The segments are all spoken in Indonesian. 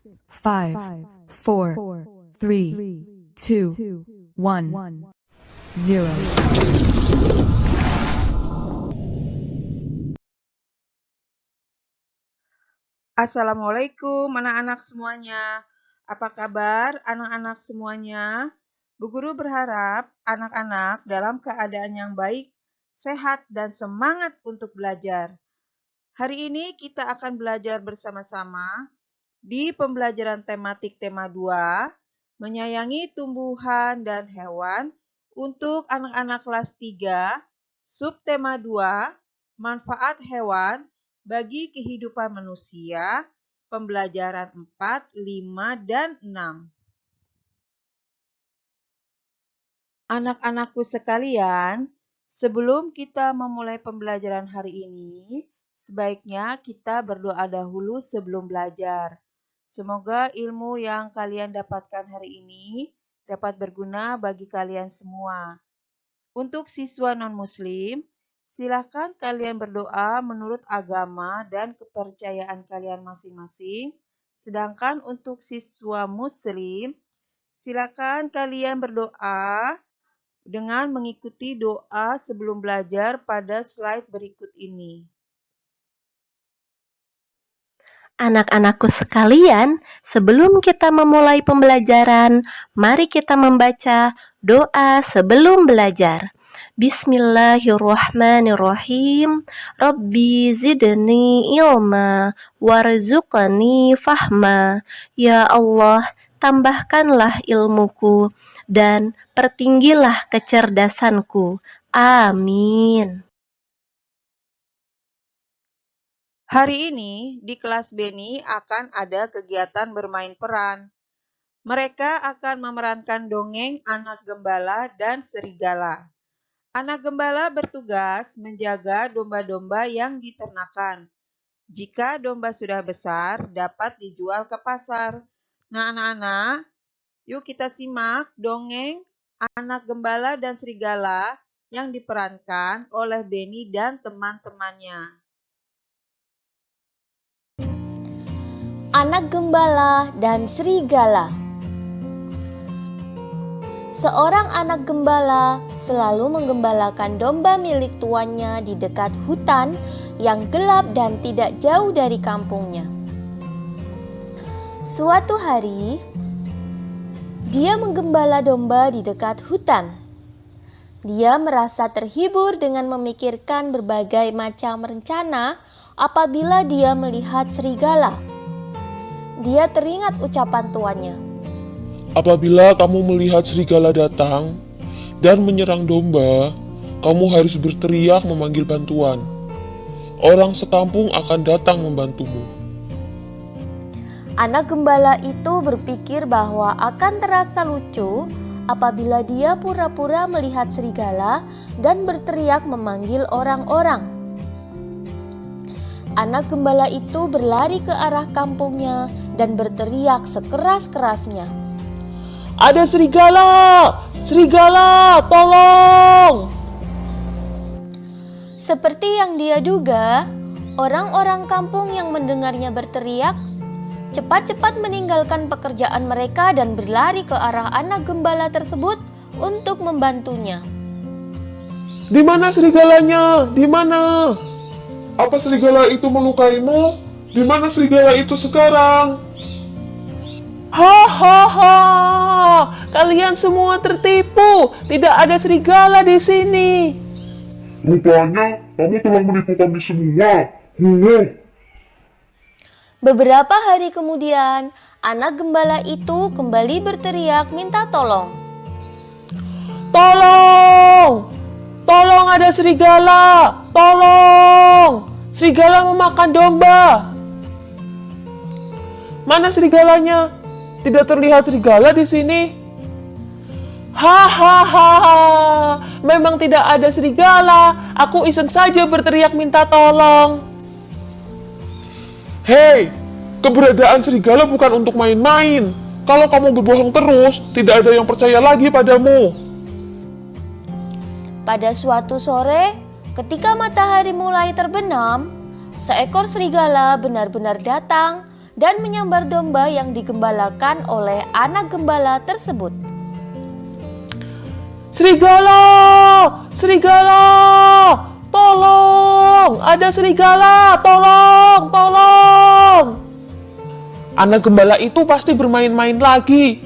5, 4, 3, 2, 1, 0. Assalamualaikum anak-anak semuanya. Apa kabar anak-anak semuanya? Bu Guru berharap anak-anak dalam keadaan yang baik, sehat, dan semangat untuk belajar. Hari ini kita akan belajar bersama-sama di pembelajaran tematik tema 2, menyayangi tumbuhan dan hewan untuk anak-anak kelas 3, subtema 2, manfaat hewan bagi kehidupan manusia, pembelajaran 4, 5, dan 6. Anak-anakku sekalian, sebelum kita memulai pembelajaran hari ini, sebaiknya kita berdoa dahulu sebelum belajar. Semoga ilmu yang kalian dapatkan hari ini dapat berguna bagi kalian semua. Untuk siswa non-muslim, silakan kalian berdoa menurut agama dan kepercayaan kalian masing-masing. Sedangkan untuk siswa muslim, silakan kalian berdoa dengan mengikuti doa sebelum belajar pada slide berikut ini. Anak-anakku sekalian, sebelum kita memulai pembelajaran, mari kita membaca doa sebelum belajar. Bismillahirrahmanirrahim. Rabbi zidni ilma warzuqni fahma. Ya Allah, tambahkanlah ilmuku dan pertinggilah kecerdasanku. Amin. Hari ini di kelas Beni akan ada kegiatan bermain peran. Mereka akan memerankan dongeng anak gembala dan serigala. Anak gembala bertugas menjaga domba-domba yang diternakan. Jika domba sudah besar, dapat dijual ke pasar. Nah, anak-anak, yuk kita simak dongeng anak gembala dan serigala yang diperankan oleh Beni dan teman-temannya. Anak gembala dan serigala. Seorang anak gembala selalu menggembalakan domba milik tuannya di dekat hutan yang gelap dan tidak jauh dari kampungnya. Suatu hari, dia menggembala domba di dekat hutan. Dia merasa terhibur dengan memikirkan berbagai macam rencana apabila dia melihat serigala. Dia teringat ucapan tuannya. Apabila kamu melihat serigala datang dan menyerang domba, kamu harus berteriak memanggil bantuan. Orang sekampung akan datang membantumu. Anak gembala itu berpikir bahwa akan terasa lucu apabila dia pura-pura melihat serigala dan berteriak memanggil orang-orang. Anak gembala itu berlari ke arah kampungnya dan berteriak sekeras-kerasnya. Ada serigala! Serigala! Tolong! Seperti yang dia duga, orang-orang kampung yang mendengarnya berteriak cepat-cepat meninggalkan pekerjaan mereka dan berlari ke arah anak gembala tersebut untuk membantunya. Di mana serigalanya? Di mana? Apa serigala itu melukaimu? Di mana serigala itu sekarang? Hahaha, kalian semua tertipu. Tidak ada serigala di sini. Rupanya kamu telah menipu kami semua. Beberapa hari kemudian, anak gembala itu kembali berteriak minta tolong. Tolong! Tolong, ada serigala! Tolong! Serigala memakan domba. Mana serigalanya? Tidak terlihat serigala di sini. Hahaha, memang tidak ada serigala. Aku iseng saja berteriak minta tolong. Hei, keberadaan serigala bukan untuk main-main. Kalau kamu berbohong terus, tidak ada yang percaya lagi padamu. Pada suatu sore, ketika matahari mulai terbenam, seekor serigala benar-benar datang dan menyambar domba yang digembalakan oleh anak gembala tersebut. Serigala! Serigala! Tolong! Ada serigala! Tolong! Tolong! Anak gembala itu pasti bermain-main lagi.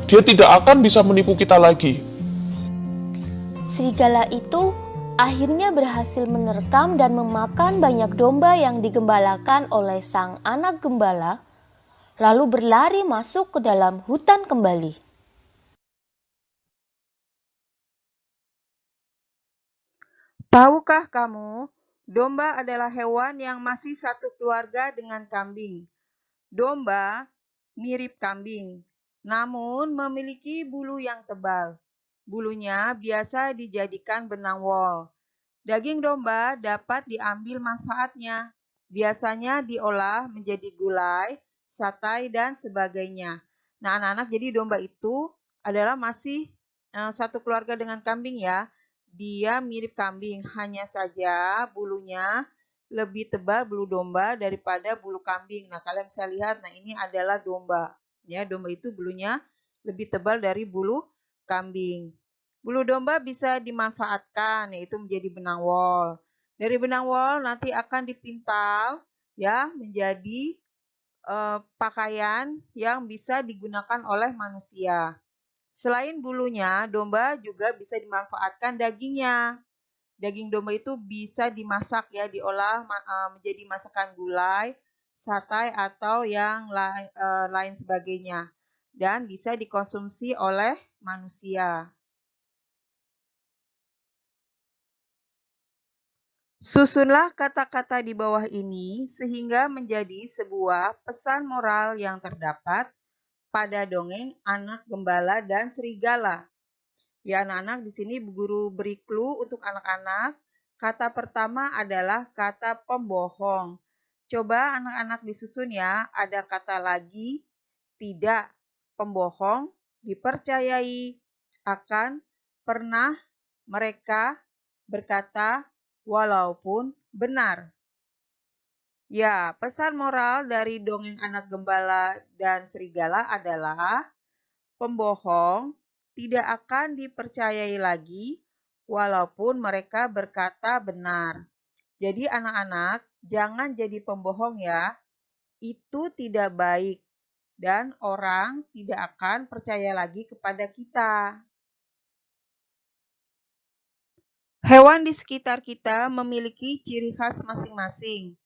Dia tidak akan bisa menipu kita lagi. Serigala itu akhirnya berhasil menerkam dan memakan banyak domba yang digembalakan oleh sang anak gembala, lalu berlari masuk ke dalam hutan kembali. Tahukah kamu, domba adalah hewan yang masih satu keluarga dengan kambing. Domba mirip kambing, namun memiliki bulu yang tebal. Bulunya biasa dijadikan benang wol. Daging domba dapat diambil manfaatnya. Biasanya diolah menjadi gulai, satai, dan sebagainya. Nah, anak-anak, jadi domba itu adalah masih satu keluarga dengan kambing ya. Dia mirip kambing, hanya saja bulunya lebih tebal bulu domba daripada bulu kambing. Nah, kalian bisa lihat, nah ini adalah domba. Ya, domba itu bulunya lebih tebal dari bulu kambing. Bulu domba bisa dimanfaatkan, yaitu menjadi benang wol. Dari benang wol nanti akan dipintal ya menjadi pakaian yang bisa digunakan oleh manusia. Selain bulunya, domba juga bisa dimanfaatkan dagingnya. Daging domba itu bisa dimasak ya, diolah menjadi masakan gulai, satai atau yang lain sebagainya, dan bisa dikonsumsi oleh manusia. Susunlah kata-kata di bawah ini sehingga menjadi sebuah pesan moral yang terdapat pada dongeng Anak Gembala dan Serigala. Ya anak-anak, di sini guru beri clue untuk anak-anak. Kata pertama adalah kata pembohong. Coba anak-anak disusun ya, ada kata lagi, tidak, pembohong, dipercayai, akan, pernah, mereka, berkata, walaupun benar. Ya, pesan moral dari dongeng Anak Gembala dan Serigala adalah pembohong tidak akan dipercayai lagi walaupun mereka berkata benar. Jadi anak-anak, jangan jadi pembohong ya. Itu tidak baik dan orang tidak akan percaya lagi kepada kita. Hewan di sekitar kita memiliki ciri khas masing-masing.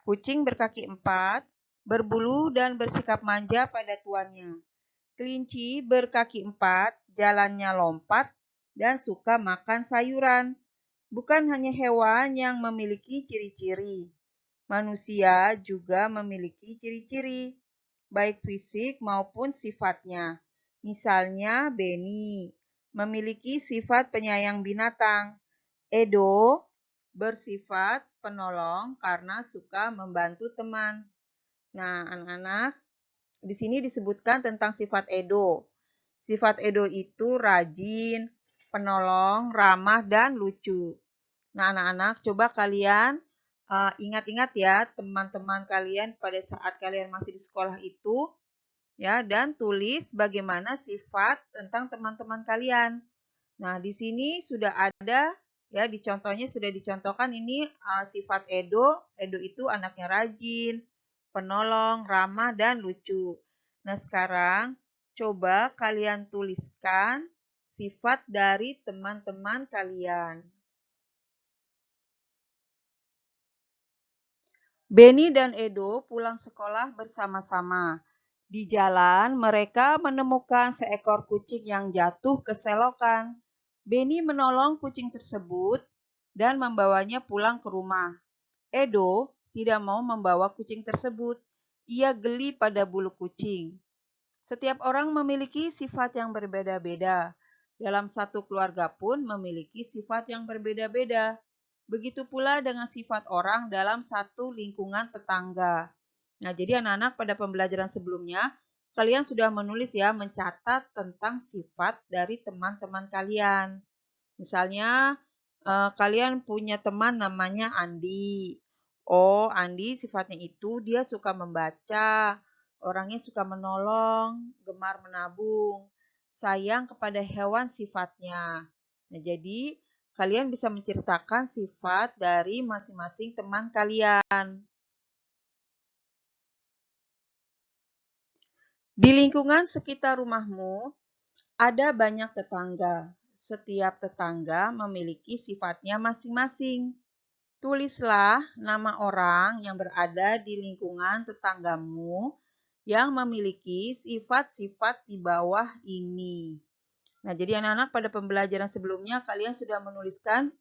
Kucing berkaki 4, berbulu dan bersikap manja pada tuannya. Kelinci berkaki 4, jalannya lompat, dan suka makan sayuran. Bukan hanya hewan yang memiliki ciri-ciri. Manusia juga memiliki ciri-ciri, baik fisik maupun sifatnya. Misalnya Benny memiliki sifat penyayang binatang. Edo bersifat penolong karena suka membantu teman. Nah, anak-anak, di sini disebutkan tentang sifat Edo. Sifat Edo itu rajin, penolong, ramah, dan lucu. Nah, anak-anak, coba kalian ingat-ingat ya teman-teman kalian pada saat kalian masih di sekolah itu, ya, dan tulis bagaimana sifat tentang teman-teman kalian. Nah, di sini sudah ada ya, di contohnya sudah dicontohkan ini sifat Edo. Edo itu anaknya rajin, penolong, ramah, dan lucu. Nah, sekarang coba kalian tuliskan sifat dari teman-teman kalian. Benny dan Edo pulang sekolah bersama-sama. Di jalan, mereka menemukan seekor kucing yang jatuh ke selokan. Benny menolong kucing tersebut dan membawanya pulang ke rumah. Edo tidak mau membawa kucing tersebut. Ia geli pada bulu kucing. Setiap orang memiliki sifat yang berbeda-beda. Dalam satu keluarga pun memiliki sifat yang berbeda-beda. Begitu pula dengan sifat orang dalam satu lingkungan tetangga. Nah, jadi anak-anak pada pembelajaran sebelumnya, kalian sudah menulis ya, mencatat tentang sifat dari teman-teman kalian. Misalnya, kalian punya teman namanya Andi. Oh, Andi sifatnya itu dia suka membaca, orangnya suka menolong, gemar menabung, sayang kepada hewan sifatnya. Nah, jadi kalian bisa menceritakan sifat dari masing-masing teman kalian. Di lingkungan sekitar rumahmu ada banyak tetangga. Setiap tetangga memiliki sifatnya masing-masing. Tulislah nama orang yang berada di lingkungan tetanggamu yang memiliki sifat-sifat di bawah ini. Nah, jadi anak-anak pada pembelajaran sebelumnya kalian sudah menuliskan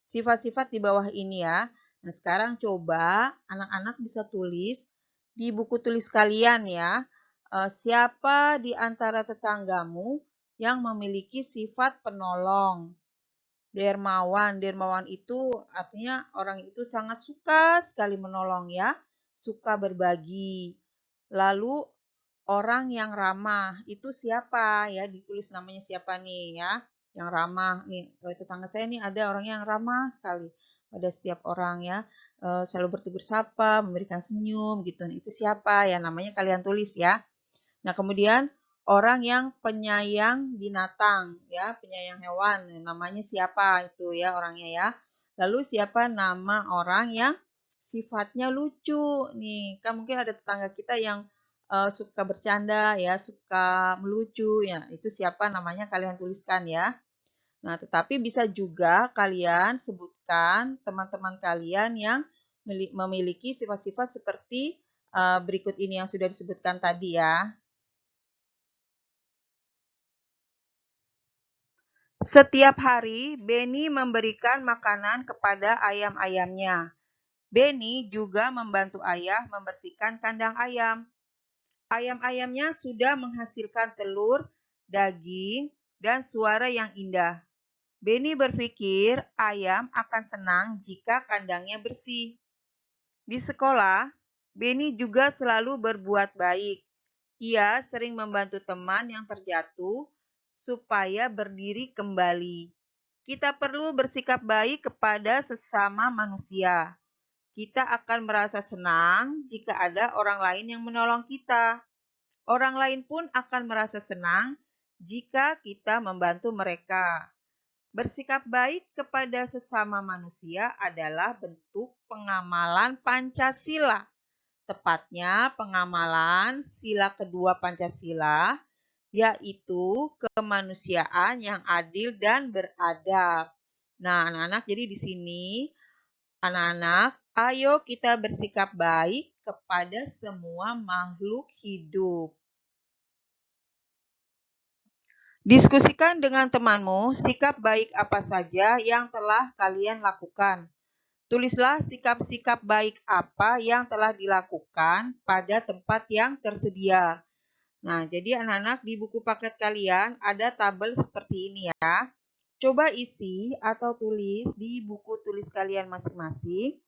sifat-sifat di bawah ini ya. Nah, sekarang coba anak-anak bisa tulis di buku tulis kalian ya. Siapa di antara tetanggamu yang memiliki sifat penolong? Dermawan. Dermawan itu artinya orang itu sangat suka sekali menolong ya, suka berbagi. Lalu orang yang ramah itu siapa ya? Ditulis namanya siapa nih ya? Yang ramah nih. Tetangga saya nih ada orang yang ramah sekali pada setiap orang ya. Selalu bertegur sapa, memberikan senyum gitu. Itu siapa ya? Namanya kalian tulis ya. Nah, kemudian orang yang penyayang binatang, ya, penyayang hewan, namanya siapa itu ya orangnya ya. Lalu siapa nama orang yang sifatnya lucu nih? Kan mungkin ada tetangga kita yang suka bercanda ya, suka melucu ya. Itu siapa namanya kalian tuliskan ya. Nah, tetapi bisa juga kalian sebutkan teman-teman kalian yang memiliki sifat-sifat seperti berikut ini yang sudah disebutkan tadi ya. Setiap hari, Benny memberikan makanan kepada ayam-ayamnya. Benny juga membantu ayah membersihkan kandang ayam. Ayam-ayamnya sudah menghasilkan telur, daging, dan suara yang indah. Benny berpikir ayam akan senang jika kandangnya bersih. Di sekolah, Benny juga selalu berbuat baik. Ia sering membantu teman yang terjatuh supaya berdiri kembali. Kita perlu bersikap baik kepada sesama manusia. Kita akan merasa senang jika ada orang lain yang menolong kita. Orang lain pun akan merasa senang jika kita membantu mereka. Bersikap baik kepada sesama manusia adalah bentuk pengamalan Pancasila. Tepatnya pengamalan sila kedua Pancasila, yaitu kemanusiaan yang adil dan beradab. Nah, anak-anak, jadi di sini, anak-anak, ayo kita bersikap baik kepada semua makhluk hidup. Diskusikan dengan temanmu sikap baik apa saja yang telah kalian lakukan. Tulislah sikap-sikap baik apa yang telah dilakukan pada tempat yang tersedia. Nah, jadi anak-anak di buku paket kalian ada tabel seperti ini ya. Coba isi atau tulis di buku tulis kalian masing-masing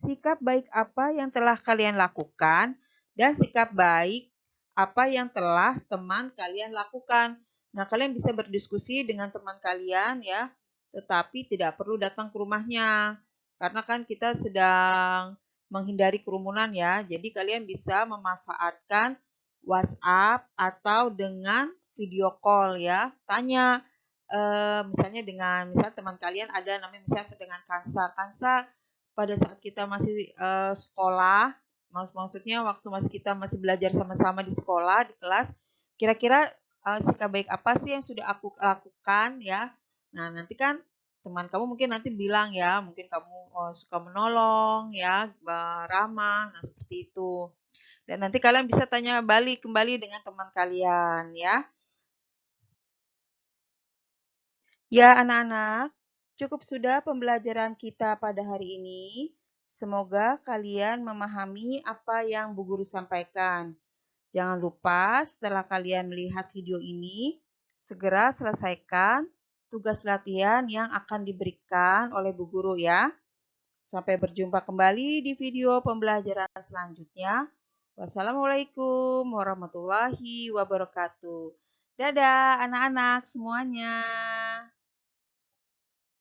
sikap baik apa yang telah kalian lakukan dan sikap baik apa yang telah teman kalian lakukan. Nah, kalian bisa berdiskusi dengan teman kalian ya, tetapi tidak perlu datang ke rumahnya. Karena kan kita sedang menghindari kerumunan ya. Jadi kalian bisa memanfaatkan WhatsApp atau dengan video call ya. Tanya misalnya dengan teman kalian ada namanya misalnya dengan Kansa. Kansa pada saat kita masih sekolah, maksudnya waktu kita masih belajar sama-sama di sekolah, di kelas, kira-kira sikap baik apa sih yang sudah aku lakukan ya. Nah, nanti kan teman kamu mungkin nanti bilang ya, mungkin kamu suka menolong ya, ramah, nah seperti itu. Dan nanti kalian bisa tanya balik kembali dengan teman kalian ya. Ya anak-anak, cukup sudah pembelajaran kita pada hari ini. Semoga kalian memahami apa yang Bu Guru sampaikan. Jangan lupa setelah kalian melihat video ini, segera selesaikan tugas latihan yang akan diberikan oleh Bu Guru ya. Sampai berjumpa kembali di video pembelajaran selanjutnya. Wassalamualaikum warahmatullahi wabarakatuh. Dadah anak-anak semuanya.